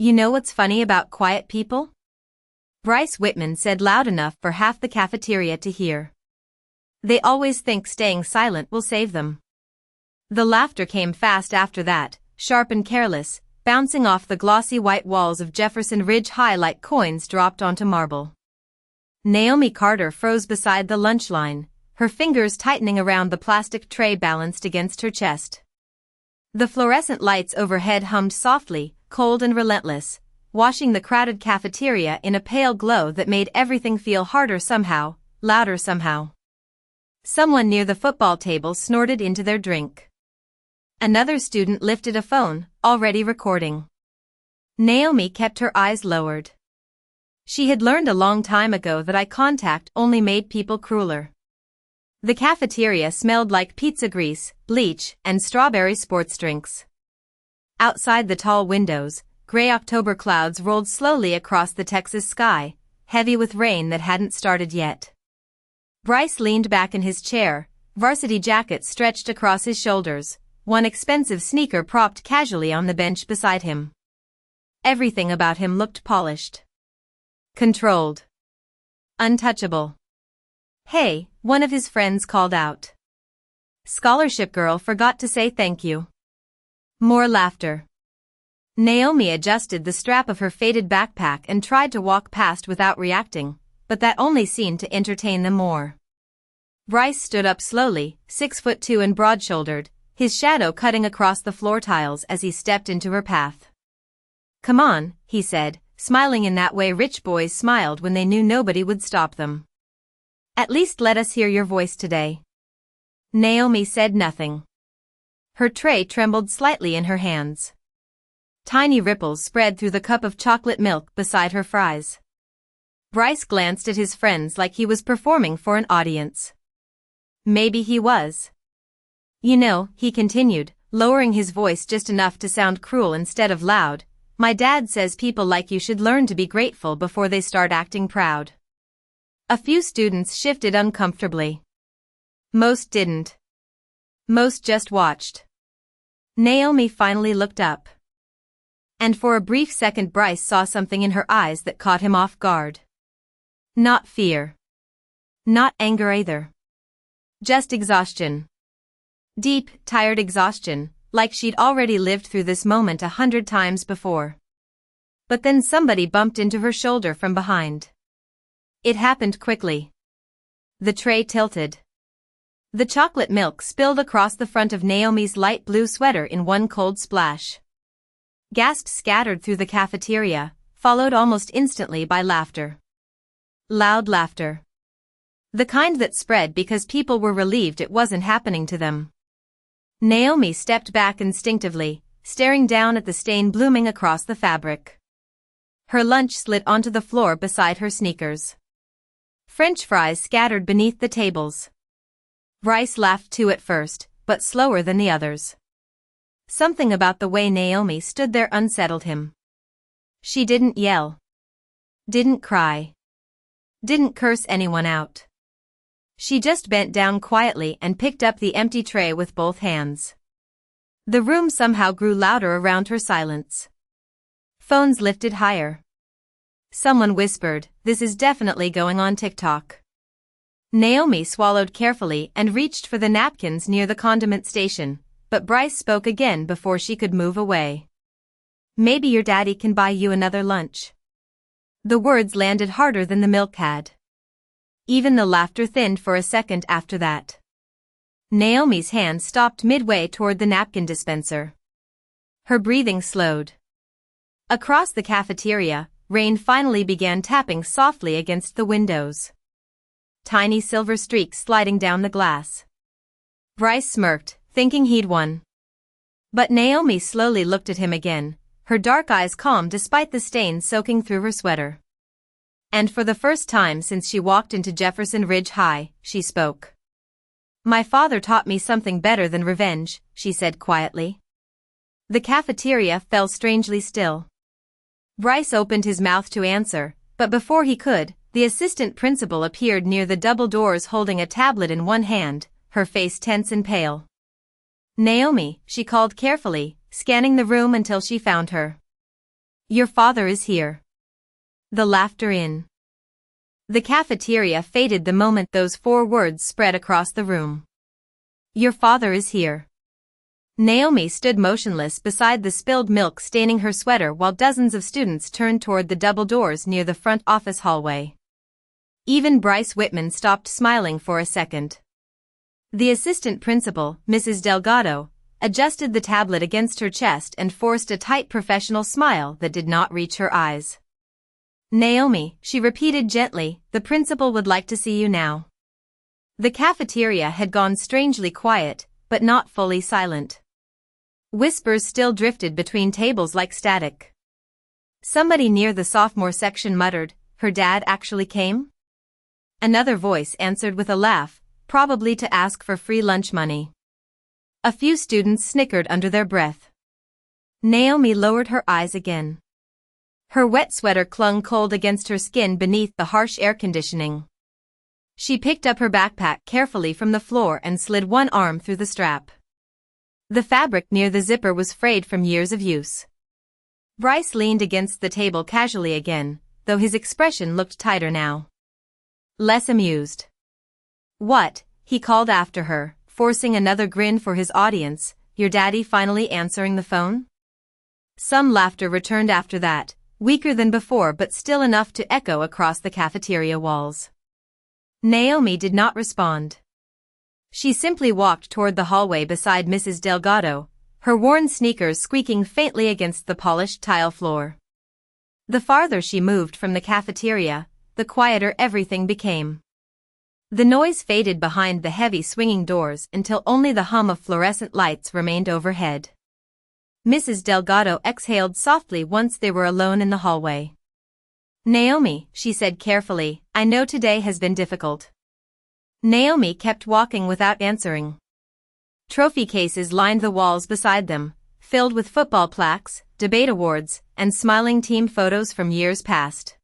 You know what's funny about quiet people? Bryce Whitman said loud enough for half the cafeteria to hear. They always think staying silent will save them. The laughter came fast after that, sharp and careless, bouncing off the glossy white walls of Jefferson Ridge High like coins dropped onto marble. Naomi Carter froze beside the lunch line, her fingers tightening around the plastic tray balanced against her chest. The fluorescent lights overhead hummed softly, cold and relentless, washing the crowded cafeteria in a pale glow that made everything feel harder somehow, louder somehow. Someone near the football table snorted into their drink. Another student lifted a phone, already recording. Naomi kept her eyes lowered. She had learned a long time ago that eye contact only made people crueler. The cafeteria smelled like pizza grease, bleach, and strawberry sports drinks. Outside the tall windows, gray October clouds rolled slowly across the Texas sky, heavy with rain that hadn't started yet. Bryce leaned back in his chair, varsity jacket stretched across his shoulders, one expensive sneaker propped casually on the bench beside him. Everything about him looked polished. Controlled. Untouchable. "Hey," one of his friends called out. Scholarship girl forgot to say thank you. More laughter. Naomi adjusted the strap of her faded backpack and tried to walk past without reacting, but that only seemed to entertain them more. Bryce stood up slowly, 6'2" and broad-shouldered, his shadow cutting across the floor tiles as he stepped into her path. "Come on," he said, smiling in that way rich boys smiled when they knew nobody would stop them. "At least let us hear your voice today." Naomi said nothing. Her tray trembled slightly in her hands. Tiny ripples spread through the cup of chocolate milk beside her fries. Bryce glanced at his friends like he was performing for an audience. Maybe he was. "You know," he continued, lowering his voice just enough to sound cruel instead of loud, "my dad says people like you should learn to be grateful before they start acting proud." A few students shifted uncomfortably. Most didn't. Most just watched. Naomi finally looked up. And for a brief second Bryce saw something in her eyes that caught him off guard. Not fear. Not anger either. Just exhaustion. Deep, tired exhaustion, like she'd already lived through this moment 100 times before. But then somebody bumped into her shoulder from behind. It happened quickly. The tray tilted. The chocolate milk spilled across the front of Naomi's light blue sweater in one cold splash. Gasps scattered through the cafeteria, followed almost instantly by laughter. Loud laughter. The kind that spread because people were relieved it wasn't happening to them. Naomi stepped back instinctively, staring down at the stain blooming across the fabric. Her lunch slid onto the floor beside her sneakers. French fries scattered beneath the tables. Bryce laughed too at first, but slower than the others. Something about the way Naomi stood there unsettled him. She didn't yell. Didn't cry. Didn't curse anyone out. She just bent down quietly and picked up the empty tray with both hands. The room somehow grew louder around her silence. Phones lifted higher. Someone whispered, "This is definitely going on TikTok." Naomi swallowed carefully and reached for the napkins near the condiment station, but Bryce spoke again before she could move away. "Maybe your daddy can buy you another lunch." The words landed harder than the milk had. Even the laughter thinned for a second after that. Naomi's hand stopped midway toward the napkin dispenser. Her breathing slowed. Across the cafeteria, rain finally began tapping softly against the windows. Tiny silver streaks sliding down the glass. Bryce smirked, thinking he'd won. But Naomi slowly looked at him again, her dark eyes calm despite the stains soaking through her sweater. And for the first time since she walked into Jefferson Ridge High, she spoke. "My father taught me something better than revenge," she said quietly. The cafeteria fell strangely still. Bryce opened his mouth to answer, but before he could, the assistant principal appeared near the double doors holding a tablet in one hand, her face tense and pale. "Naomi," she called carefully, scanning the room until she found her. Your father is here. The laughter in the cafeteria faded the moment those 4 words spread across the room. Your father is here. Naomi stood motionless beside the spilled milk staining her sweater while dozens of students turned toward the double doors near the front office hallway. Even Bryce Whitman stopped smiling for a second. The assistant principal, Mrs. Delgado, adjusted the tablet against her chest and forced a tight professional smile that did not reach her eyes. Naomi, she repeated gently, the principal would like to see you now. The cafeteria had gone strangely quiet, but not fully silent. Whispers still drifted between tables like static. Somebody near the sophomore section muttered, "Her dad actually came?" Another voice answered with a laugh, probably to ask for free lunch money. A few students snickered under their breath. Naomi lowered her eyes again. Her wet sweater clung cold against her skin beneath the harsh air conditioning. She picked up her backpack carefully from the floor and slid one arm through the strap. The fabric near the zipper was frayed from years of use. Bryce leaned against the table casually again, though his expression looked tighter now. Less amused. "What?" he called after her, forcing another grin for his audience, "Your daddy finally answering the phone?" Some laughter returned after that, weaker than before but still enough to echo across the cafeteria walls. Naomi did not respond. She simply walked toward the hallway beside Mrs. Delgado, her worn sneakers squeaking faintly against the polished tile floor. The farther she moved from the cafeteria, the quieter everything became. The noise faded behind the heavy swinging doors until only the hum of fluorescent lights remained overhead. Mrs. Delgado exhaled softly once they were alone in the hallway. "Naomi," she said carefully, "I know today has been difficult." Naomi kept walking without answering. Trophy cases lined the walls beside them, filled with football plaques, debate awards, and smiling team photos from years past.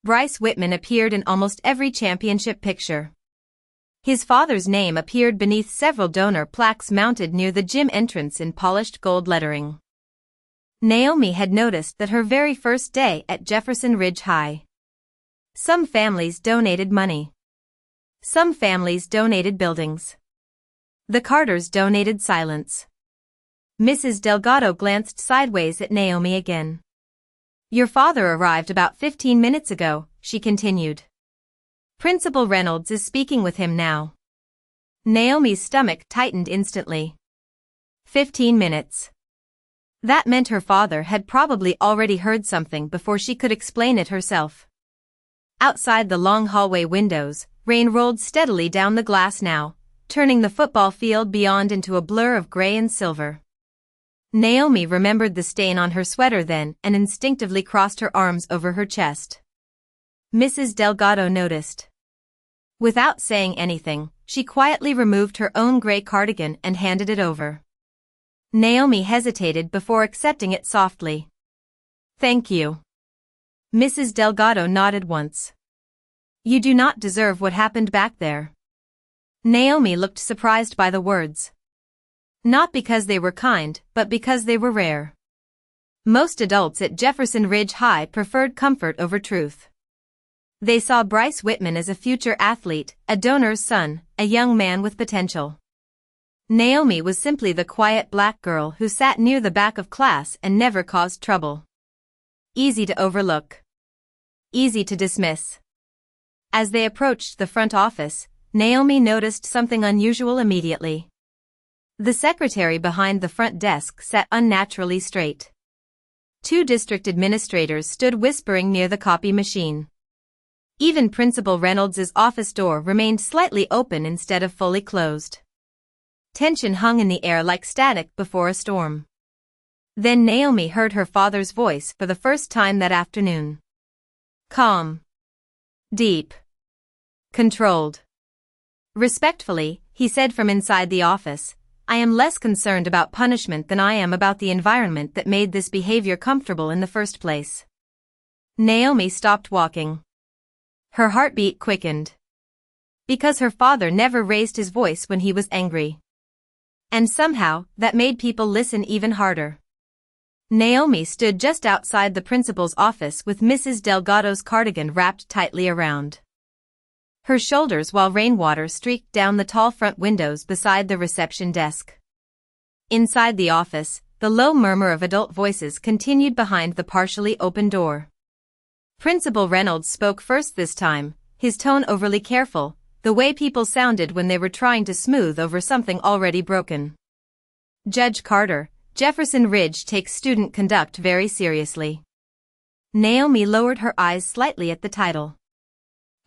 Bryce Whitman appeared in almost every championship picture. His father's name appeared beneath several donor plaques mounted near the gym entrance in polished gold lettering. Naomi had noticed that her very first day at Jefferson Ridge High. Some families donated money. Some families donated buildings. The Carters donated silence. Mrs. Delgado glanced sideways at Naomi again. "Your father arrived about 15 minutes ago," she continued. "Principal Reynolds is speaking with him now." Naomi's stomach tightened instantly. 15 minutes. That meant her father had probably already heard something before she could explain it herself. Outside the long hallway windows, rain rolled steadily down the glass now, turning the football field beyond into a blur of gray and silver. Naomi remembered the stain on her sweater then and instinctively crossed her arms over her chest. Mrs. Delgado noticed. Without saying anything, she quietly removed her own gray cardigan and handed it over. Naomi hesitated before accepting it softly. "Thank you." Mrs. Delgado nodded once. "You do not deserve what happened back there." Naomi looked surprised by the words. Not because they were kind, but because they were rare. Most adults at Jefferson Ridge High preferred comfort over truth. They saw Bryce Whitman as a future athlete, a donor's son, a young man with potential. Naomi was simply the quiet black girl who sat near the back of class and never caused trouble. Easy to overlook. Easy to dismiss. As they approached the front office, Naomi noticed something unusual immediately. The secretary behind the front desk sat unnaturally straight. 2 district administrators stood whispering near the copy machine. Even Principal Reynolds's office door remained slightly open instead of fully closed. Tension hung in the air like static before a storm. Then Naomi heard her father's voice for the first time that afternoon. Calm. Deep. Controlled. Respectfully, he said from inside the office, "I am less concerned about punishment than I am about the environment that made this behavior comfortable in the first place." Naomi stopped walking. Her heartbeat quickened. Because her father never raised his voice when he was angry. And somehow, that made people listen even harder. Naomi stood just outside the principal's office with Mrs. Delgado's cardigan wrapped tightly around her shoulders while rainwater streaked down the tall front windows beside the reception desk. Inside the office, the low murmur of adult voices continued behind the partially open door. Principal Reynolds spoke first this time, his tone overly careful, the way people sounded when they were trying to smooth over something already broken. Judge Carter, Jefferson Ridge takes student conduct very seriously. Naomi lowered her eyes slightly at the title.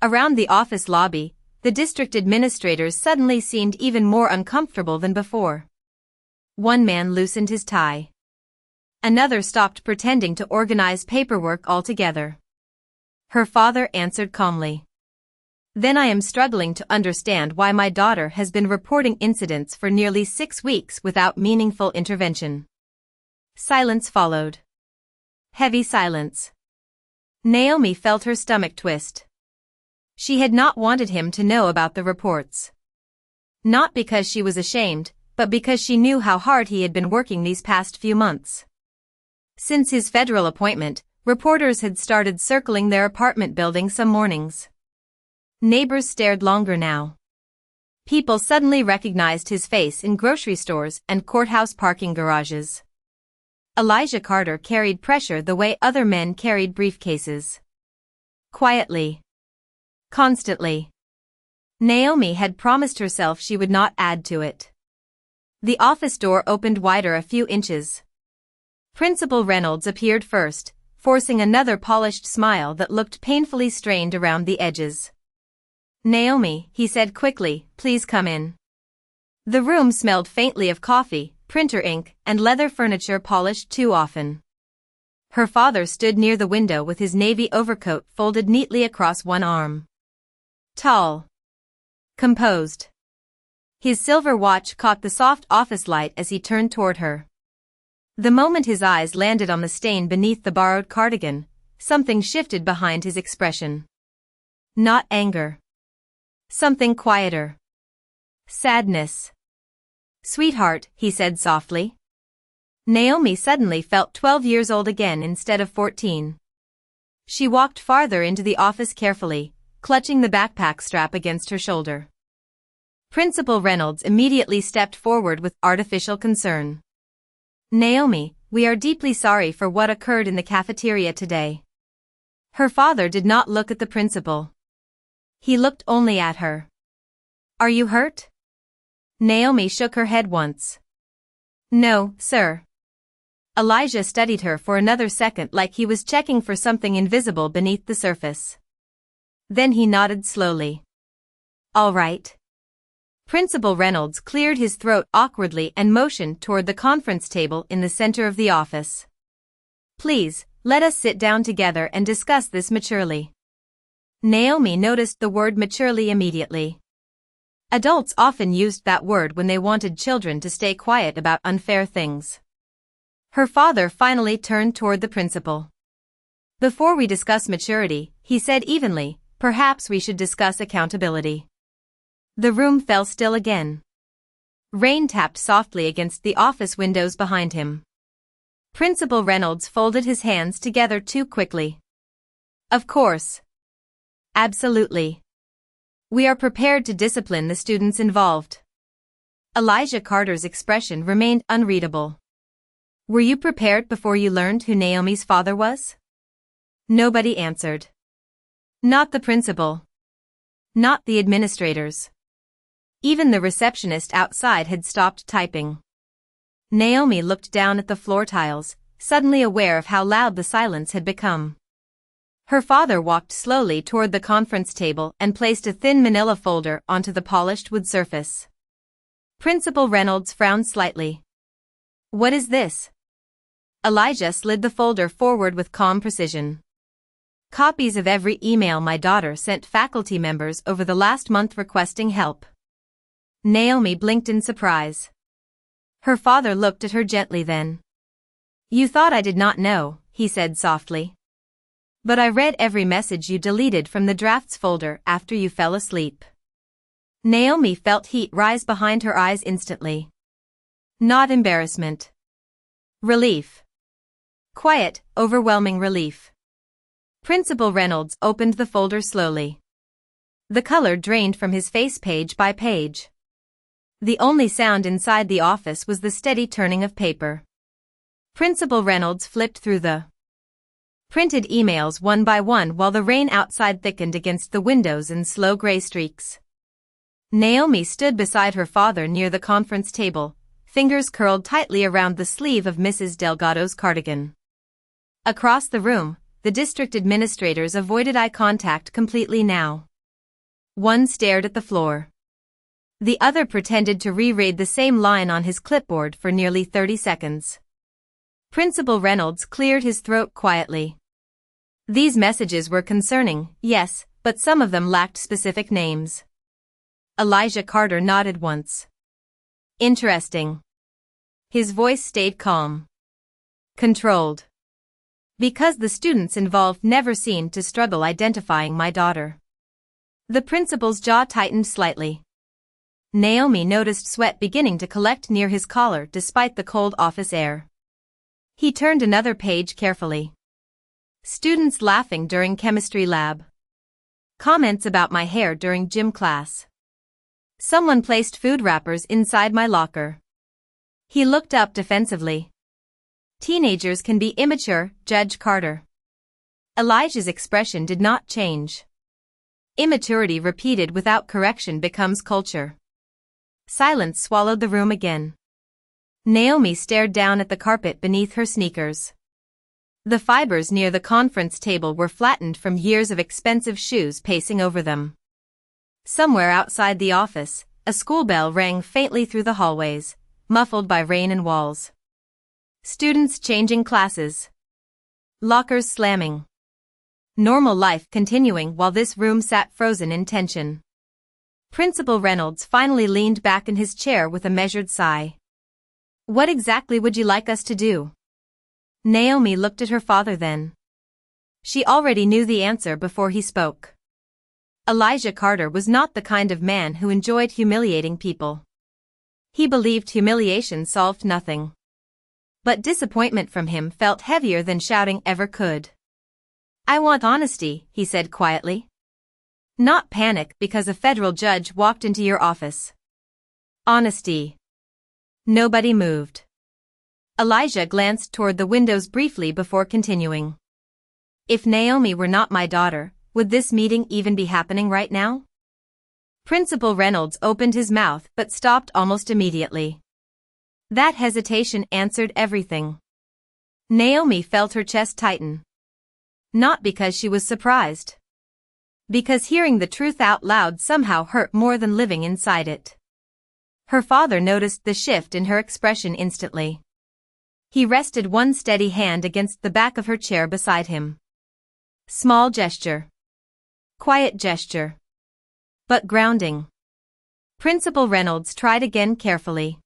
Around the office lobby, the district administrators suddenly seemed even more uncomfortable than before. One man loosened his tie. Another stopped pretending to organize paperwork altogether. Her father answered calmly. Then I am struggling to understand why my daughter has been reporting incidents for nearly 6 weeks without meaningful intervention. Silence followed. Heavy silence. Naomi felt her stomach twist. She had not wanted him to know about the reports. Not because she was ashamed, but because she knew how hard he had been working these past few months. Since his federal appointment, reporters had started circling their apartment building some mornings. Neighbors stared longer now. People suddenly recognized his face in grocery stores and courthouse parking garages. Elijah Carter carried pressure the way other men carried briefcases. Quietly. Constantly. Naomi had promised herself she would not add to it. The office door opened wider a few inches. Principal Reynolds appeared first, forcing another polished smile that looked painfully strained around the edges. Naomi, he said quickly, please come in. The room smelled faintly of coffee, printer ink, and leather furniture polished too often. Her father stood near the window with his navy overcoat folded neatly across one arm. Tall. Composed. His silver watch caught the soft office light as he turned toward her. The moment his eyes landed on the stain beneath the borrowed cardigan, something shifted behind his expression. Not anger. Something quieter. Sadness. Sweetheart, he said softly. Naomi suddenly felt 12 years old again instead of 14. She walked farther into the office carefully, clutching the backpack strap against her shoulder. Principal Reynolds immediately stepped forward with artificial concern. Naomi, we are deeply sorry for what occurred in the cafeteria today. Her father did not look at the principal. He looked only at her. Are you hurt? Naomi shook her head once. No, sir. Elijah studied her for another second like he was checking for something invisible beneath the surface. Then he nodded slowly. All right. Principal Reynolds cleared his throat awkwardly and motioned toward the conference table in the center of the office. Please, let us sit down together and discuss this maturely. Naomi noticed the word maturely immediately. Adults often used that word when they wanted children to stay quiet about unfair things. Her father finally turned toward the principal. Before we discuss maturity, he said evenly, perhaps we should discuss accountability. The room fell still again. Rain tapped softly against the office windows behind him. Principal Reynolds folded his hands together too quickly. Of course. Absolutely. We are prepared to discipline the students involved. Elijah Carter's expression remained unreadable. Were you prepared before you learned who Naomi's father was? Nobody answered. Not the principal. Not the administrators. Even the receptionist outside had stopped typing. Naomi looked down at the floor tiles, suddenly aware of how loud the silence had become. Her father walked slowly toward the conference table and placed a thin manila folder onto the polished wood surface. Principal Reynolds frowned slightly. What is this? Elijah slid the folder forward with calm precision. Copies of every email my daughter sent faculty members over the last month requesting help. Naomi blinked in surprise. Her father looked at her gently then. You thought I did not know, he said softly. But I read every message you deleted from the drafts folder after you fell asleep. Naomi felt heat rise behind her eyes instantly. Not embarrassment. Relief. Quiet, overwhelming relief. Principal Reynolds opened the folder slowly. The color drained from his face page by page. The only sound inside the office was the steady turning of paper. Principal Reynolds flipped through the printed emails one by one while the rain outside thickened against the windows in slow gray streaks. Naomi stood beside her father near the conference table, fingers curled tightly around the sleeve of Mrs. Delgado's cardigan. Across the room, the district administrators avoided eye contact completely now. One stared at the floor. The other pretended to reread the same line on his clipboard for nearly 30 seconds. Principal Reynolds cleared his throat quietly. These messages were concerning, yes, but some of them lacked specific names. Elijah Carter nodded once. Interesting. His voice stayed calm. Controlled. Because the students involved never seemed to struggle identifying my daughter. The principal's jaw tightened slightly. Naomi noticed sweat beginning to collect near his collar despite the cold office air. He turned another page carefully. Students laughing during chemistry lab. Comments about my hair during gym class. Someone placed food wrappers inside my locker. He looked up defensively. Teenagers can be immature, Judge Carter. Elijah's expression did not change. Immaturity repeated without correction becomes culture. Silence swallowed the room again. Naomi stared down at the carpet beneath her sneakers. The fibers near the conference table were flattened from years of expensive shoes pacing over them. Somewhere outside the office, a school bell rang faintly through the hallways, muffled by rain and walls. Students changing classes. Lockers slamming. Normal life continuing while this room sat frozen in tension. Principal Reynolds finally leaned back in his chair with a measured sigh. What exactly would you like us to do? Naomi looked at her father then. She already knew the answer before he spoke. Elijah Carter was not the kind of man who enjoyed humiliating people. He believed humiliation solved nothing. But disappointment from him felt heavier than shouting ever could. I want honesty, he said quietly. Not panic because a federal judge walked into your office. Honesty. Nobody moved. Elijah glanced toward the windows briefly before continuing. If Naomi were not my daughter, would this meeting even be happening right now? Principal Reynolds opened his mouth but stopped almost immediately. That hesitation answered everything. Naomi felt her chest tighten. Not because she was surprised. Because hearing the truth out loud somehow hurt more than living inside it. Her father noticed the shift in her expression instantly. He rested one steady hand against the back of her chair beside him. Small gesture. Quiet gesture. But grounding. Principal Reynolds tried again carefully.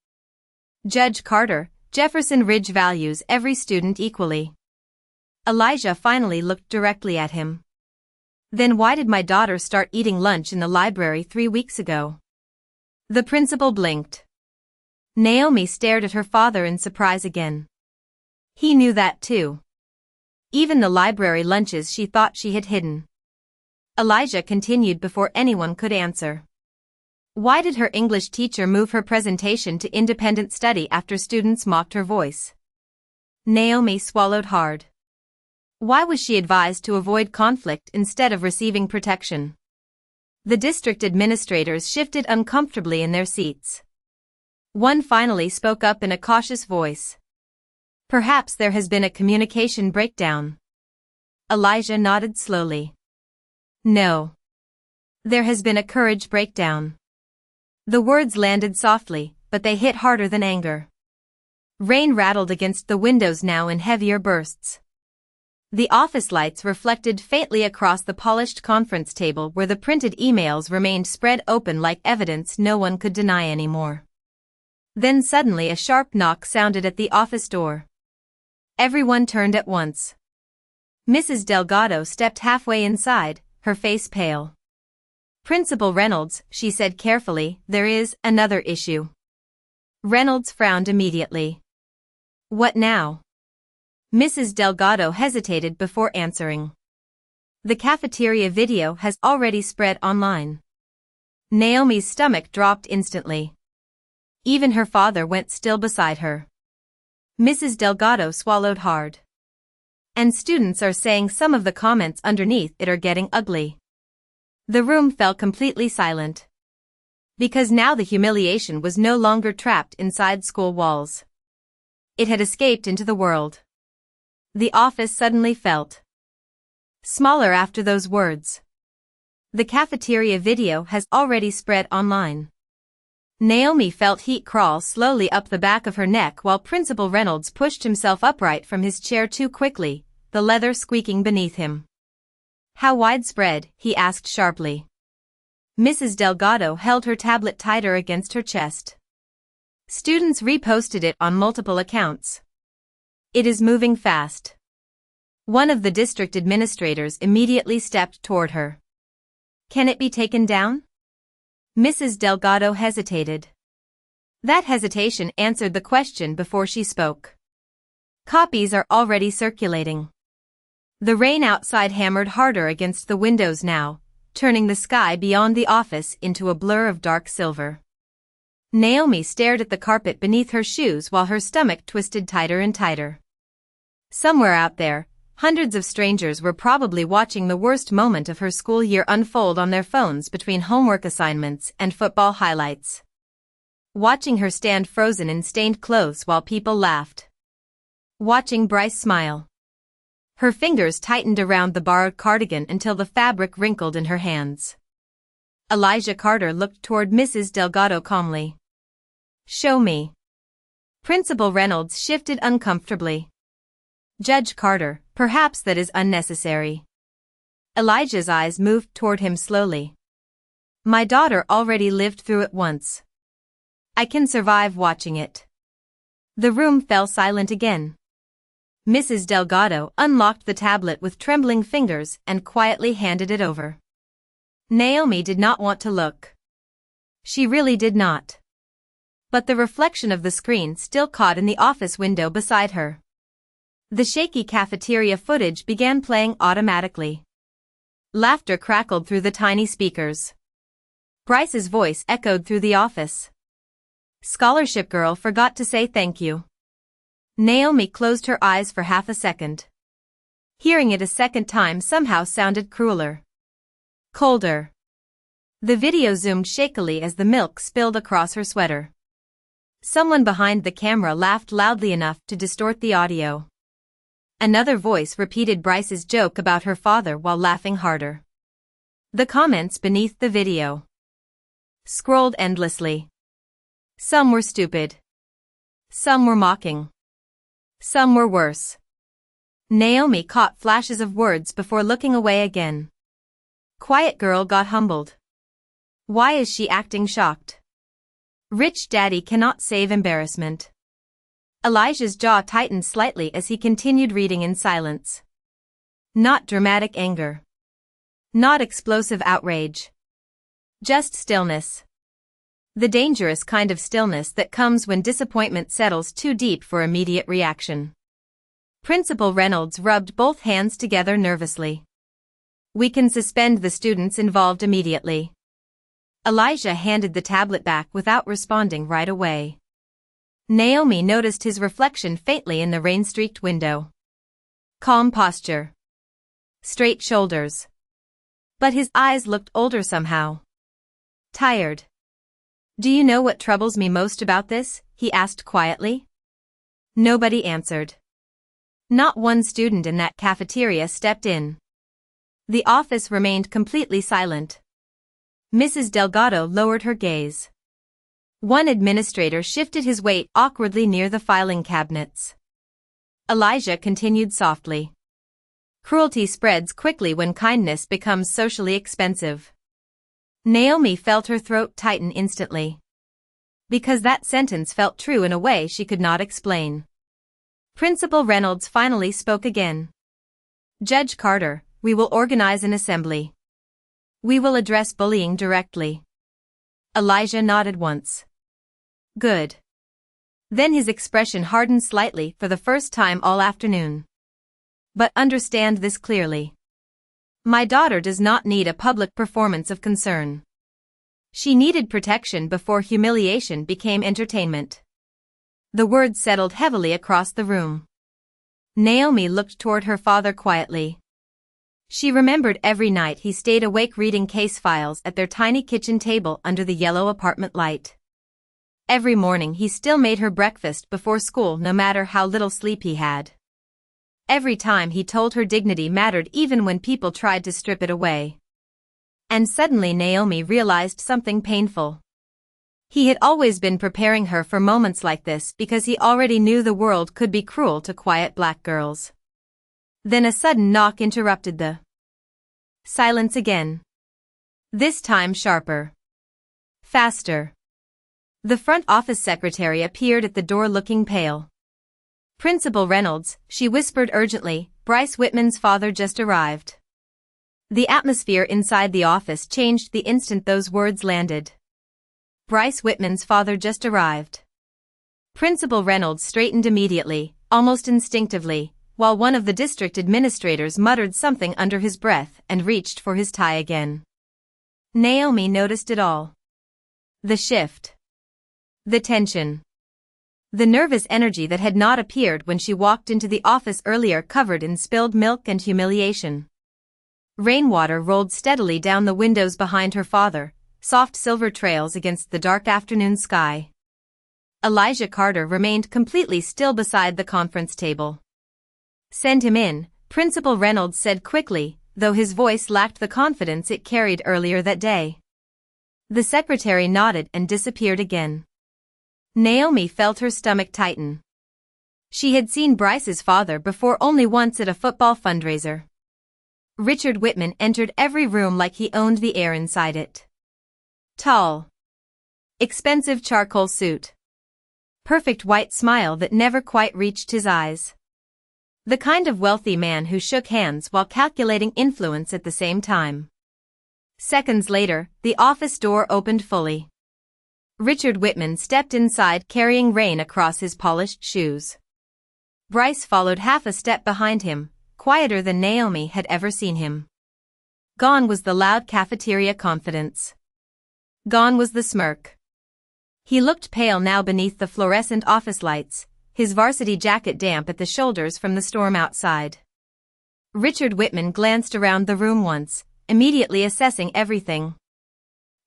Judge Carter, Jefferson Ridge values every student equally. Elijah finally looked directly at him. Then why did my daughter start eating lunch in the library 3 weeks ago? The principal blinked. Naomi stared at her father in surprise again. He knew that too. Even the library lunches she thought she had hidden. Elijah continued before anyone could answer. Why did her English teacher move her presentation to independent study after students mocked her voice? Naomi swallowed hard. Why was she advised to avoid conflict instead of receiving protection? The district administrators shifted uncomfortably in their seats. One finally spoke up in a cautious voice. Perhaps there has been a communication breakdown. Elijah nodded slowly. No. There has been a courage breakdown. The words landed softly, but they hit harder than anger. Rain rattled against the windows now in heavier bursts. The office lights reflected faintly across the polished conference table where the printed emails remained spread open like evidence no one could deny anymore. Then suddenly a sharp knock sounded at the office door. Everyone turned at once. Mrs. Delgado stepped halfway inside, her face pale. Principal Reynolds, she said carefully, there is another issue. Reynolds frowned immediately. What now? Mrs. Delgado hesitated before answering. The cafeteria video has already spread online. Naomi's stomach dropped instantly. Even her father went still beside her. Mrs. Delgado swallowed hard. And students are saying some of the comments underneath it are getting ugly. The room fell completely silent. Because now the humiliation was no longer trapped inside school walls. It had escaped into the world. The office suddenly felt smaller after those words. The cafeteria video has already spread online. Naomi felt heat crawl slowly up the back of her neck while Principal Reynolds pushed himself upright from his chair too quickly, the leather squeaking beneath him. "How widespread?" he asked sharply. Mrs. Delgado held her tablet tighter against her chest. "Students reposted it on multiple accounts. It is moving fast." One of the district administrators immediately stepped toward her. "Can it be taken down?" Mrs. Delgado hesitated. That hesitation answered the question before she spoke. "Copies are already circulating." The rain outside hammered harder against the windows now, turning the sky beyond the office into a blur of dark silver. Naomi stared at the carpet beneath her shoes while her stomach twisted tighter and tighter. Somewhere out there, hundreds of strangers were probably watching the worst moment of her school year unfold on their phones between homework assignments and football highlights. Watching her stand frozen in stained clothes while people laughed. Watching Bryce smile. Her fingers tightened around the borrowed cardigan until the fabric wrinkled in her hands. Elijah Carter looked toward Mrs. Delgado calmly. "Show me." Principal Reynolds shifted uncomfortably. "Judge Carter, perhaps that is unnecessary." Elijah's eyes moved toward him slowly. "My daughter already lived through it once. I can survive watching it." The room fell silent again. Mrs. Delgado unlocked the tablet with trembling fingers and quietly handed it over. Naomi did not want to look. She really did not. But the reflection of the screen still caught in the office window beside her. The shaky cafeteria footage began playing automatically. Laughter crackled through the tiny speakers. Bryce's voice echoed through the office. "Scholarship girl forgot to say thank you." Naomi closed her eyes for half a second. Hearing it a second time somehow sounded crueler. Colder. The video zoomed shakily as the milk spilled across her sweater. Someone behind the camera laughed loudly enough to distort the audio. Another voice repeated Bryce's joke about her father while laughing harder. The comments beneath the video scrolled endlessly. Some were stupid. Some were mocking. Some were worse. Naomi caught flashes of words before looking away again. Quiet girl got humbled. Why is she acting shocked? Rich daddy cannot save embarrassment. Elijah's jaw tightened slightly as he continued reading in silence. Not dramatic anger. Not explosive outrage. Just stillness. The dangerous kind of stillness that comes when disappointment settles too deep for immediate reaction. Principal Reynolds rubbed both hands together nervously. "We can suspend the students involved immediately." Elijah handed the tablet back without responding right away. Naomi noticed his reflection faintly in the rain-streaked window. Calm posture. Straight shoulders. But his eyes looked older somehow. Tired. "Do you know what troubles me most about this?" he asked quietly. Nobody answered. Not one student in that cafeteria stepped in. The office remained completely silent. Mrs. Delgado lowered her gaze. One administrator shifted his weight awkwardly near the filing cabinets. Elijah continued softly. Cruelty spreads quickly when kindness becomes socially expensive. Naomi felt her throat tighten instantly. Because that sentence felt true in a way she could not explain. Principal Reynolds finally spoke again. "Judge Carter, we will organize an assembly. We will address bullying directly." Elijah nodded once. "Good. Then his expression hardened slightly for the first time all afternoon. But understand this clearly. My daughter does not need a public performance of concern. She needed protection before humiliation became entertainment. The words settled heavily across the room. Naomi looked toward her father quietly. She remembered every night he stayed awake reading case files at their tiny kitchen table under the yellow apartment light. Every morning he still made her breakfast before school no matter how little sleep he had. Every time he told her dignity mattered even when people tried to strip it away. And suddenly Naomi realized something painful. He had always been preparing her for moments like this because he already knew the world could be cruel to quiet black girls. Then a sudden knock interrupted the silence again. This time sharper. Faster. The front office secretary appeared at the door looking pale. Principal Reynolds, she whispered urgently, Bryce Whitman's father just arrived. The atmosphere inside the office changed the instant those words landed. Bryce Whitman's father just arrived. Principal Reynolds straightened immediately, almost instinctively, while one of the district administrators muttered something under his breath and reached for his tie again. Naomi noticed it all. The shift. The tension. The nervous energy that had not appeared when she walked into the office earlier, covered in spilled milk and humiliation. Rainwater rolled steadily down the windows behind her father, soft silver trails against the dark afternoon sky. Elijah Carter remained completely still beside the conference table. Send him in, Principal Reynolds said quickly, though his voice lacked the confidence it carried earlier that day. The secretary nodded and disappeared again. Naomi felt her stomach tighten. She had seen Bryce's father before, only once at a football fundraiser. Richard Whitman entered every room like he owned the air inside it. Tall. Expensive charcoal suit. Perfect white smile that never quite reached his eyes. The kind of wealthy man who shook hands while calculating influence at the same time. Seconds later, the office door opened fully. Richard Whitman stepped inside carrying rain across his polished shoes. Bryce followed half a step behind him, quieter than Naomi had ever seen him. Gone was the loud cafeteria confidence. Gone was the smirk. He looked pale now beneath the fluorescent office lights, his varsity jacket damp at the shoulders from the storm outside. Richard Whitman glanced around the room once, immediately assessing everything.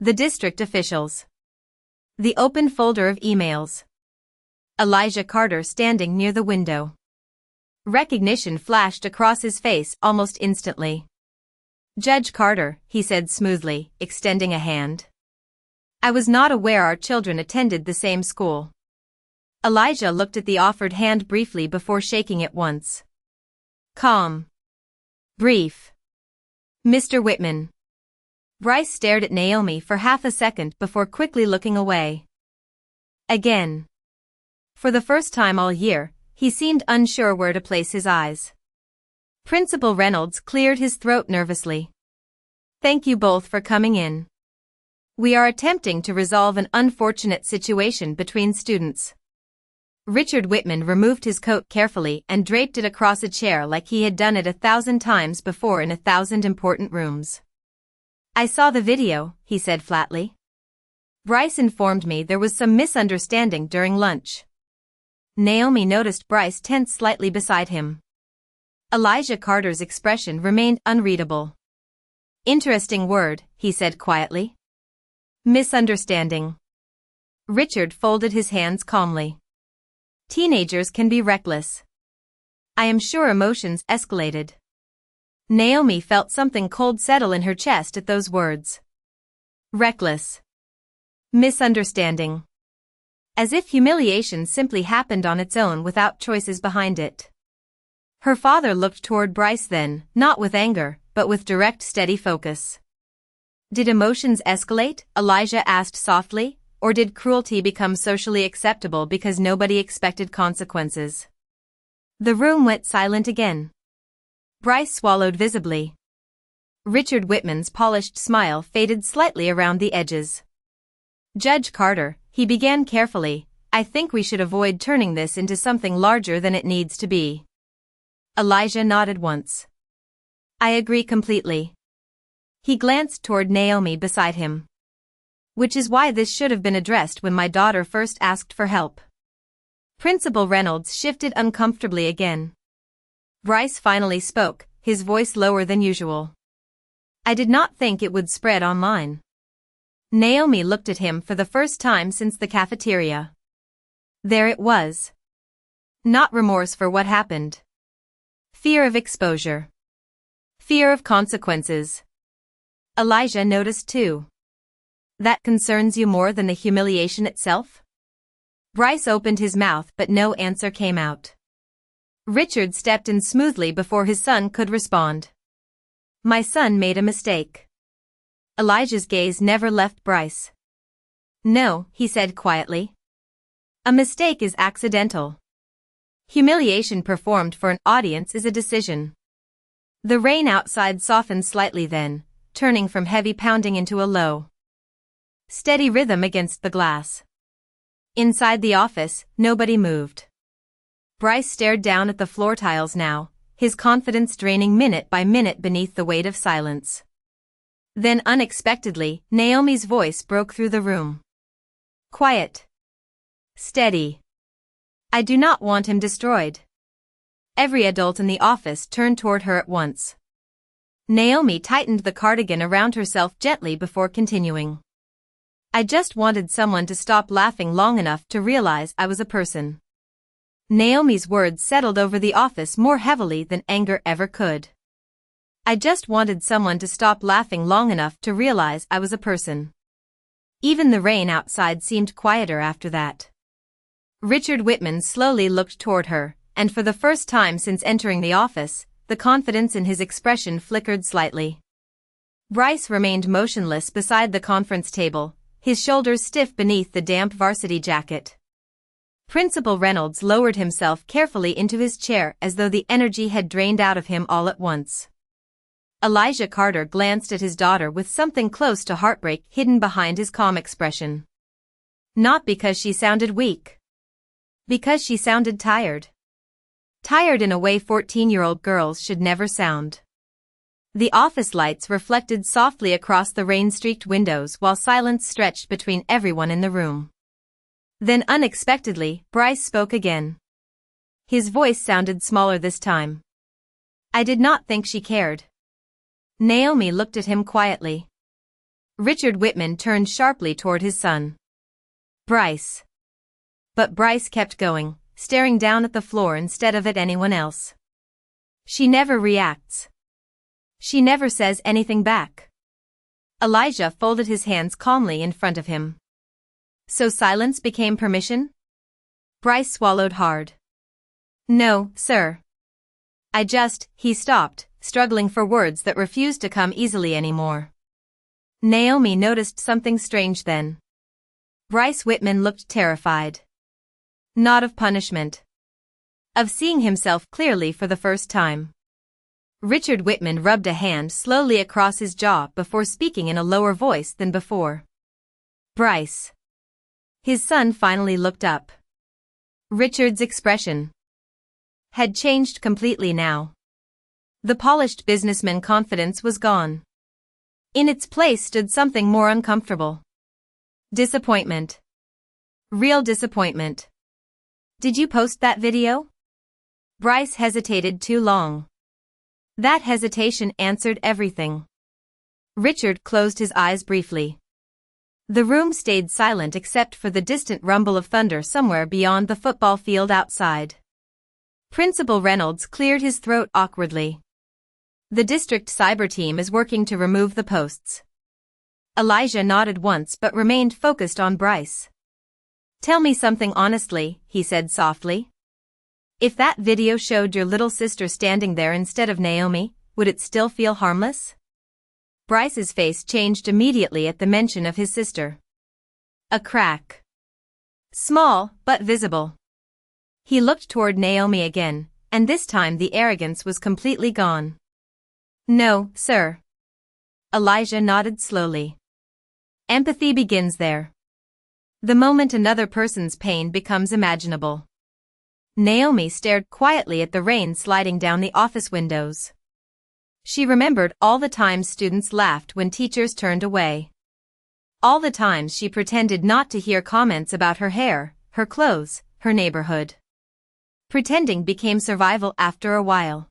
The district officials. The open folder of emails. Elijah Carter standing near the window. Recognition flashed across his face almost instantly. Judge Carter, he said smoothly, extending a hand. I was not aware our children attended the same school. Elijah looked at the offered hand briefly before shaking it once. Calm. Brief. Mr. Whitman. Bryce stared at Naomi for half a second before quickly looking away. Again. For the first time all year, he seemed unsure where to place his eyes. Principal Reynolds cleared his throat nervously. Thank you both for coming in. We are attempting to resolve an unfortunate situation between students. Richard Whitman removed his coat carefully and draped it across a chair like he had done it 1,000 times before in 1,000 important rooms. I saw the video, he said flatly. Bryce informed me there was some misunderstanding during lunch. Naomi noticed Bryce tense slightly beside him. Elijah Carter's expression remained unreadable. Interesting word, he said quietly. Misunderstanding. Richard folded his hands calmly. Teenagers can be reckless. I am sure emotions escalated. Naomi felt something cold settle in her chest at those words. Reckless. Misunderstanding. As if humiliation simply happened on its own without choices behind it. Her father looked toward Bryce then, not with anger, but with direct, steady focus. Did emotions escalate? Elijah asked softly, or did cruelty become socially acceptable because nobody expected consequences? The room went silent again. Bryce swallowed visibly. Richard Whitman's polished smile faded slightly around the edges. Judge Carter, he began carefully, I think we should avoid turning this into something larger than it needs to be. Elijah nodded once. I agree completely. He glanced toward Naomi beside him. Which is why this should have been addressed when my daughter first asked for help. Principal Reynolds shifted uncomfortably again. Bryce finally spoke, his voice lower than usual. I did not think it would spread online. Naomi looked at him for the first time since the cafeteria. There it was. Not remorse for what happened. Fear of exposure. Fear of consequences. Elijah noticed too. That concerns you more than the humiliation itself? Bryce opened his mouth but no answer came out. Richard stepped in smoothly before his son could respond. My son made a mistake. Elijah's gaze never left Bryce. No, he said quietly. A mistake is accidental. Humiliation performed for an audience is a decision. The rain outside softened slightly then, turning from heavy pounding into a low, steady rhythm against the glass. Inside the office, nobody moved. Bryce stared down at the floor tiles now, his confidence draining minute by minute beneath the weight of silence. Then unexpectedly, Naomi's voice broke through the room. Quiet. Steady. I do not want him destroyed. Every adult in the office turned toward her at once. Naomi tightened the cardigan around herself gently before continuing. I just wanted someone to stop laughing long enough to realize I was a person. Naomi's words settled over the office more heavily than anger ever could. I just wanted someone to stop laughing long enough to realize I was a person. Even the rain outside seemed quieter after that. Richard Whitman slowly looked toward her, and for the first time since entering the office, the confidence in his expression flickered slightly. Bryce remained motionless beside the conference table, his shoulders stiff beneath the damp varsity jacket. Principal Reynolds lowered himself carefully into his chair as though the energy had drained out of him all at once. Elijah Carter glanced at his daughter with something close to heartbreak hidden behind his calm expression. Not because she sounded weak. Because she sounded tired. Tired in a way 14-year-old girls should never sound. The office lights reflected softly across the rain-streaked windows while silence stretched between everyone in the room. Then unexpectedly, Bryce spoke again. His voice sounded smaller this time. I did not think she cared. Naomi looked at him quietly. Richard Whitman turned sharply toward his son. Bryce. But Bryce kept going, staring down at the floor instead of at anyone else. She never reacts. She never says anything back. Elijah folded his hands calmly in front of him. So silence became permission? Bryce swallowed hard. No, sir. He stopped, struggling for words that refused to come easily anymore. Naomi noticed something strange then. Bryce Whitman looked terrified. Not of punishment. Of seeing himself clearly for the first time. Richard Whitman rubbed a hand slowly across his jaw before speaking in a lower voice than before. Bryce. His son finally looked up. Richard's expression had changed completely now. The polished businessman confidence was gone. In its place stood something more uncomfortable. Disappointment. Real disappointment. Did you post that video? Bryce hesitated too long. That hesitation answered everything. Richard closed his eyes briefly. The room stayed silent except for the distant rumble of thunder somewhere beyond the football field outside. Principal Reynolds cleared his throat awkwardly. The district cyber team is working to remove the posts. Elijah nodded once but remained focused on Bryce. Tell me something honestly, he said softly. If that video showed your little sister standing there instead of Naomi, would it still feel harmless? Bryce's face changed immediately at the mention of his sister. A crack. Small, but visible. He looked toward Naomi again, and this time the arrogance was completely gone. No, sir. Elijah nodded slowly. Empathy begins there. The moment another person's pain becomes imaginable. Naomi stared quietly at the rain sliding down the office windows. She remembered all the times students laughed when teachers turned away. All the times she pretended not to hear comments about her hair, her clothes, her neighborhood. Pretending became survival after a while.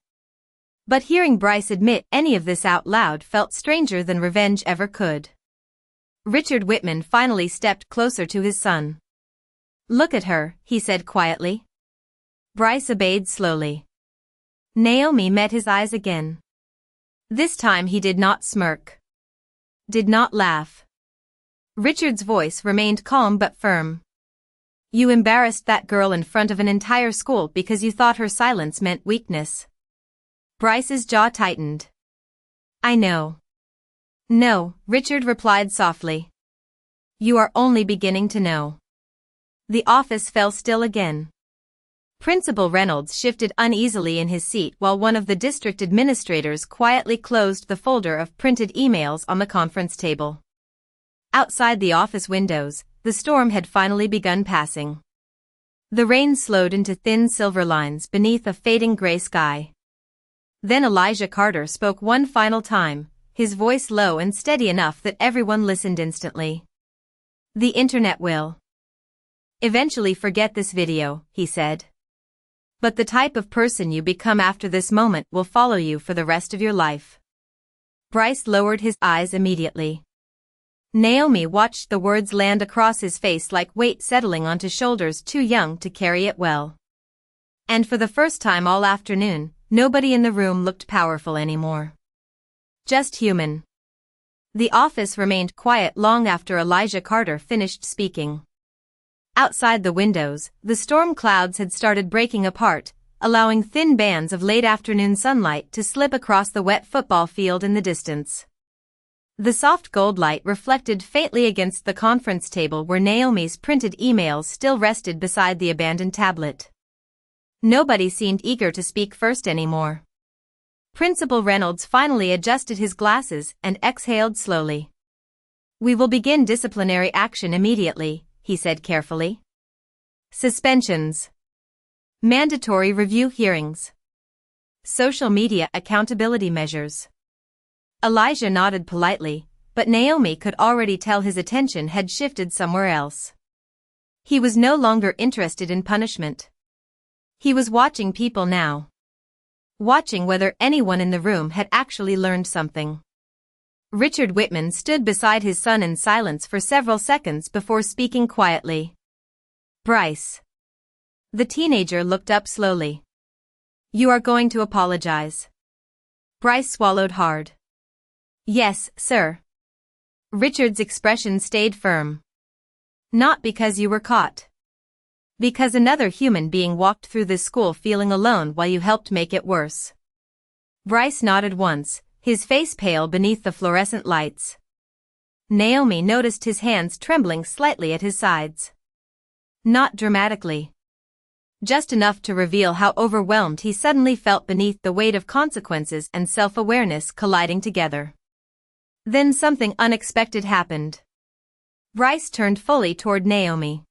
But hearing Bryce admit any of this out loud felt stranger than revenge ever could. Richard Whitman finally stepped closer to his son. "Look at her," he said quietly. Bryce obeyed slowly. Naomi met his eyes again. This time he did not smirk. Did not laugh. Richard's voice remained calm but firm. "You embarrassed that girl in front of an entire school because you thought her silence meant weakness." Bryce's jaw tightened. "I know." "No," Richard replied softly. "You are only beginning to know." The office fell still again. Principal Reynolds shifted uneasily in his seat while one of the district administrators quietly closed the folder of printed emails on the conference table. Outside the office windows, the storm had finally begun passing. The rain slowed into thin silver lines beneath a fading gray sky. Then Elijah Carter spoke one final time, his voice low and steady enough that everyone listened instantly. "The internet will eventually forget this video," he said. "But the type of person you become after this moment will follow you for the rest of your life." Bryce lowered his eyes immediately. Naomi watched the words land across his face like weight settling onto shoulders too young to carry it well. And for the first time all afternoon, nobody in the room looked powerful anymore. Just human. The office remained quiet long after Elijah Carter finished speaking. Outside the windows, the storm clouds had started breaking apart, allowing thin bands of late-afternoon sunlight to slip across the wet football field in the distance. The soft gold light reflected faintly against the conference table where Naomi's printed emails still rested beside the abandoned tablet. Nobody seemed eager to speak first anymore. Principal Reynolds finally adjusted his glasses and exhaled slowly. "We will begin disciplinary action immediately," he said carefully. "Suspensions. Mandatory review hearings. Social media accountability measures." Elijah nodded politely, but Naomi could already tell his attention had shifted somewhere else. He was no longer interested in punishment. He was watching people now. Watching whether anyone in the room had actually learned something. Richard Whitman stood beside his son in silence for several seconds before speaking quietly. "Bryce." The teenager looked up slowly. "You are going to apologize." Bryce swallowed hard. "Yes, sir." Richard's expression stayed firm. "Not because you were caught. Because another human being walked through this school feeling alone while you helped make it worse." Bryce nodded once, his face pale beneath the fluorescent lights. Naomi noticed his hands trembling slightly at his sides. Not dramatically. Just enough to reveal how overwhelmed he suddenly felt beneath the weight of consequences and self-awareness colliding together. Then something unexpected happened. Bryce turned fully toward Naomi.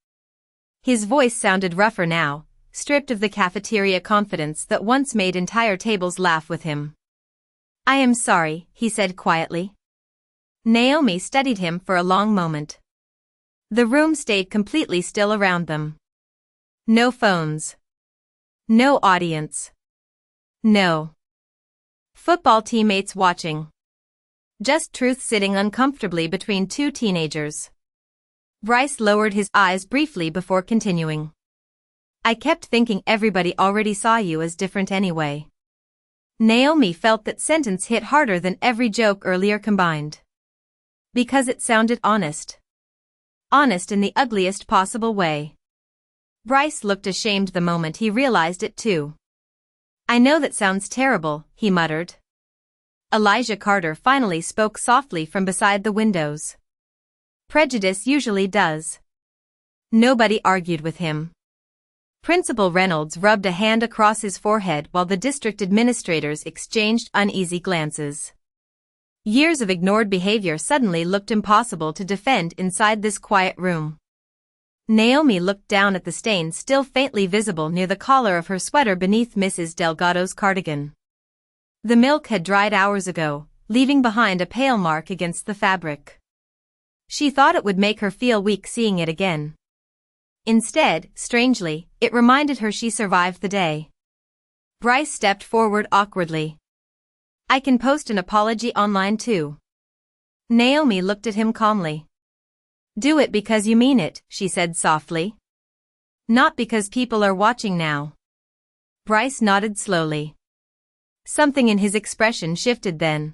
His voice sounded rougher now, stripped of the cafeteria confidence that once made entire tables laugh with him. "I am sorry," he said quietly. Naomi studied him for a long moment. The room stayed completely still around them. No phones. No audience. No football teammates watching. Just truth sitting uncomfortably between two teenagers. Bryce lowered his eyes briefly before continuing. "I kept thinking everybody already saw you as different anyway." Naomi felt that sentence hit harder than every joke earlier combined. Because it sounded honest. Honest in the ugliest possible way. Bryce looked ashamed the moment he realized it too. "I know that sounds terrible," he muttered. Elijah Carter finally spoke softly from beside the windows. "Prejudice usually does." Nobody argued with him. Principal Reynolds rubbed a hand across his forehead while the district administrators exchanged uneasy glances. Years of ignored behavior suddenly looked impossible to defend inside this quiet room. Naomi looked down at the stain still faintly visible near the collar of her sweater beneath Mrs. Delgado's cardigan. The milk had dried hours ago, leaving behind a pale mark against the fabric. She thought it would make her feel weak seeing it again. Instead, strangely, it reminded her she survived the day. Bryce stepped forward awkwardly. I can post an apology online too. Naomi looked at him calmly. Do it because you mean it, she said softly. Not because people are watching now. Bryce nodded slowly. Something in his expression shifted then.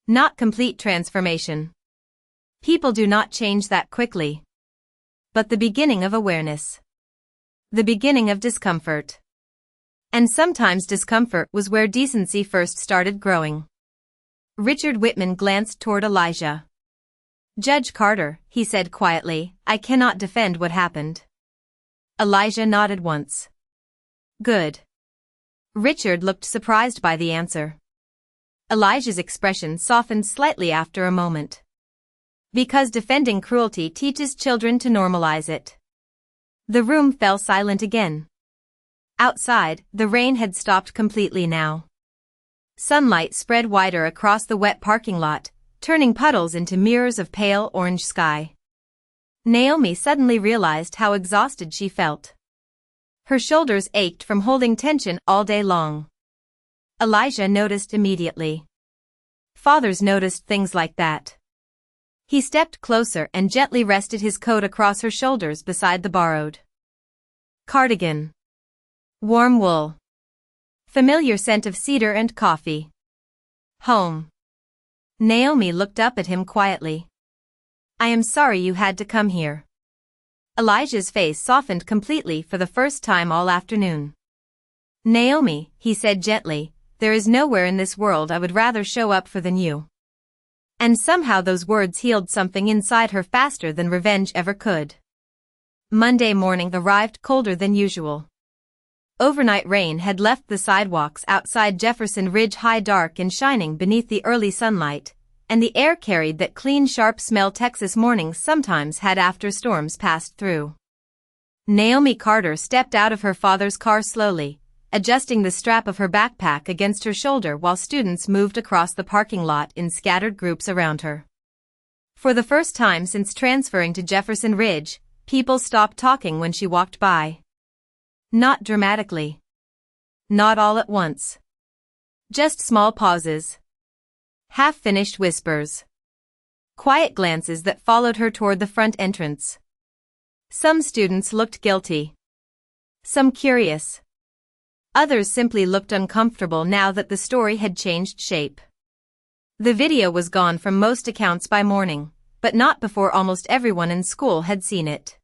Not complete transformation. People do not change that quickly. But the beginning of awareness. The beginning of discomfort. And sometimes discomfort was where decency first started growing. Richard Whitman glanced toward Elijah. Judge Carter, he said quietly, I cannot defend what happened. Elijah nodded once. Good. Richard looked surprised by the answer. Elijah's expression softened slightly after a moment. Because defending cruelty teaches children to normalize it. The room fell silent again. Outside, the rain had stopped completely now. Sunlight spread wider across the wet parking lot, turning puddles into mirrors of pale orange sky. Naomi suddenly realized how exhausted she felt. Her shoulders ached from holding tension all day long. Elijah noticed immediately. Fathers noticed things like that. He stepped closer and gently rested his coat across her shoulders beside the borrowed cardigan. Warm wool. Familiar scent of cedar and coffee. Home. Naomi looked up at him quietly. I am sorry you had to come here. Elijah's face softened completely for the first time all afternoon. Naomi, he said gently, there is nowhere in this world I would rather show up for than you. And somehow those words healed something inside her faster than revenge ever could. Monday morning arrived colder than usual. Overnight rain had left the sidewalks outside Jefferson Ridge High dark and shining beneath the early sunlight, and the air carried that clean sharp smell Texas mornings sometimes had after storms passed through. Naomi Carter stepped out of her father's car slowly, adjusting the strap of her backpack against her shoulder while students moved across the parking lot in scattered groups around her. For the first time since transferring to Jefferson Ridge, people stopped talking when she walked by. Not dramatically. Not all at once. Just small pauses. Half-finished whispers. Quiet glances that followed her toward the front entrance. Some students looked guilty. Some curious. Others simply looked uncomfortable now that the story had changed shape. The video was gone from most accounts by morning, but not before almost everyone in school had seen it.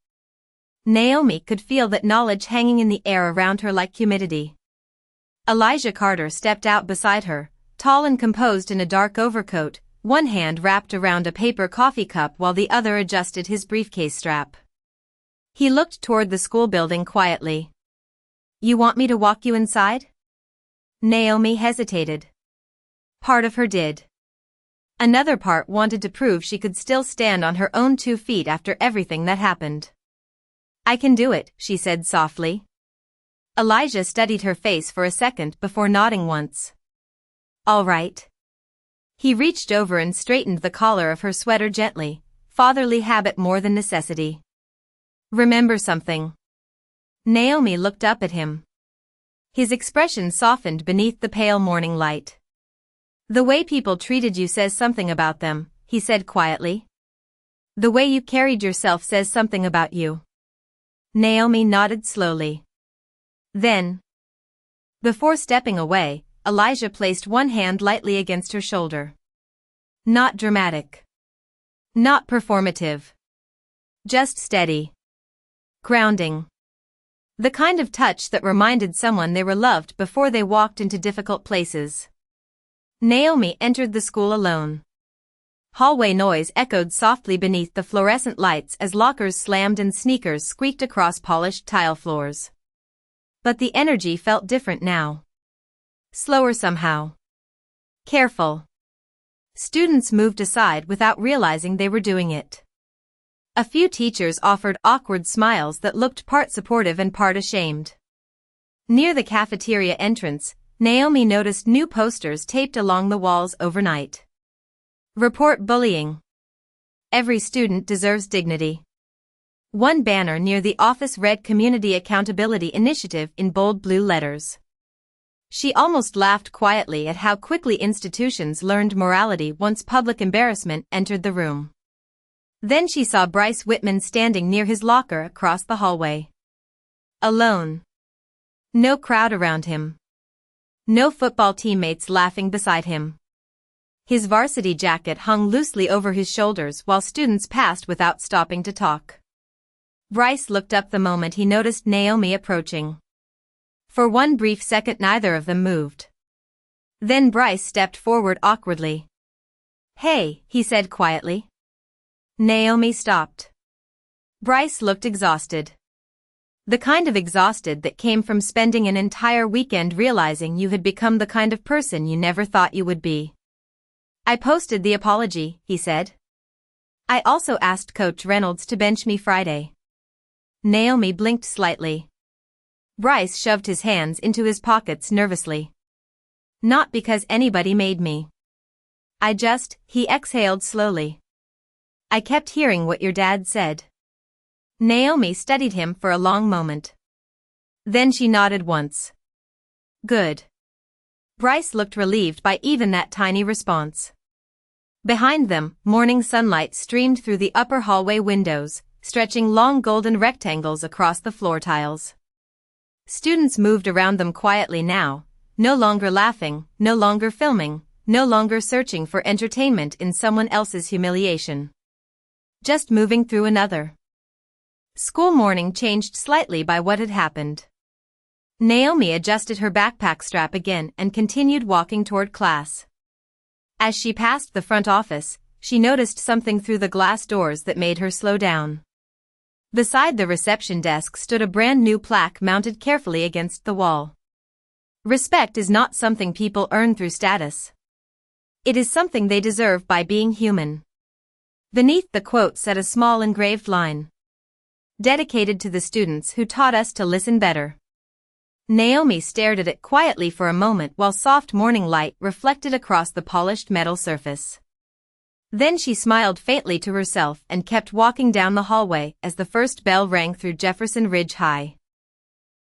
Naomi could feel that knowledge hanging in the air around her like humidity. Elijah Carter stepped out beside her, tall and composed in a dark overcoat, one hand wrapped around a paper coffee cup while the other adjusted his briefcase strap. He looked toward the school building quietly. You want me to walk you inside? Naomi hesitated. Part of her did. Another part wanted to prove she could still stand on her own 2 feet after everything that happened. I can do it, she said softly. Elijah studied her face for a second before nodding once. All right. He reached over and straightened the collar of her sweater gently, fatherly habit more than necessity. Remember something. Naomi looked up at him. His expression softened beneath the pale morning light. The way people treated you says something about them, he said quietly. The way you carried yourself says something about you. Naomi nodded slowly. Then, before stepping away, Elijah placed one hand lightly against her shoulder. Not dramatic. Not performative. Just steady. Grounding. The kind of touch that reminded someone they were loved before they walked into difficult places. Naomi entered the school alone. Hallway noise echoed softly beneath the fluorescent lights as lockers slammed and sneakers squeaked across polished tile floors. But the energy felt different now. Slower somehow. Careful. Students moved aside without realizing they were doing it. A few teachers offered awkward smiles that looked part supportive and part ashamed. Near the cafeteria entrance, Naomi noticed new posters taped along the walls overnight. Report bullying. Every student deserves dignity. One banner near the office read Community Accountability Initiative in bold blue letters. She almost laughed quietly at how quickly institutions learned morality once public embarrassment entered the room. Then she saw Bryce Whitman standing near his locker across the hallway. Alone. No crowd around him. No football teammates laughing beside him. His varsity jacket hung loosely over his shoulders while students passed without stopping to talk. Bryce looked up the moment he noticed Naomi approaching. For one brief second neither of them moved. Then Bryce stepped forward awkwardly. "Hey," he said quietly. Naomi stopped. Bryce looked exhausted. The kind of exhausted that came from spending an entire weekend realizing you had become the kind of person you never thought you would be. "I posted the apology," he said. "I also asked Coach Reynolds to bench me Friday." Naomi blinked slightly. Bryce shoved his hands into his pockets nervously. "Not because anybody made me. He exhaled slowly. "I kept hearing what your dad said." Naomi studied him for a long moment. Then she nodded once. "Good." Bryce looked relieved by even that tiny response. Behind them, morning sunlight streamed through the upper hallway windows, stretching long golden rectangles across the floor tiles. Students moved around them quietly now, no longer laughing, no longer filming, no longer searching for entertainment in someone else's humiliation. Just moving through another. School morning changed slightly by what had happened. Naomi adjusted her backpack strap again and continued walking toward class. As she passed the front office, she noticed something through the glass doors that made her slow down. Beside the reception desk stood a brand new plaque mounted carefully against the wall. "Respect is not something people earn through status. It is something they deserve by being human." Beneath the quote sat a small engraved line. "Dedicated to the students who taught us to listen better." Naomi stared at it quietly for a moment while soft morning light reflected across the polished metal surface. Then she smiled faintly to herself and kept walking down the hallway as the first bell rang through Jefferson Ridge High.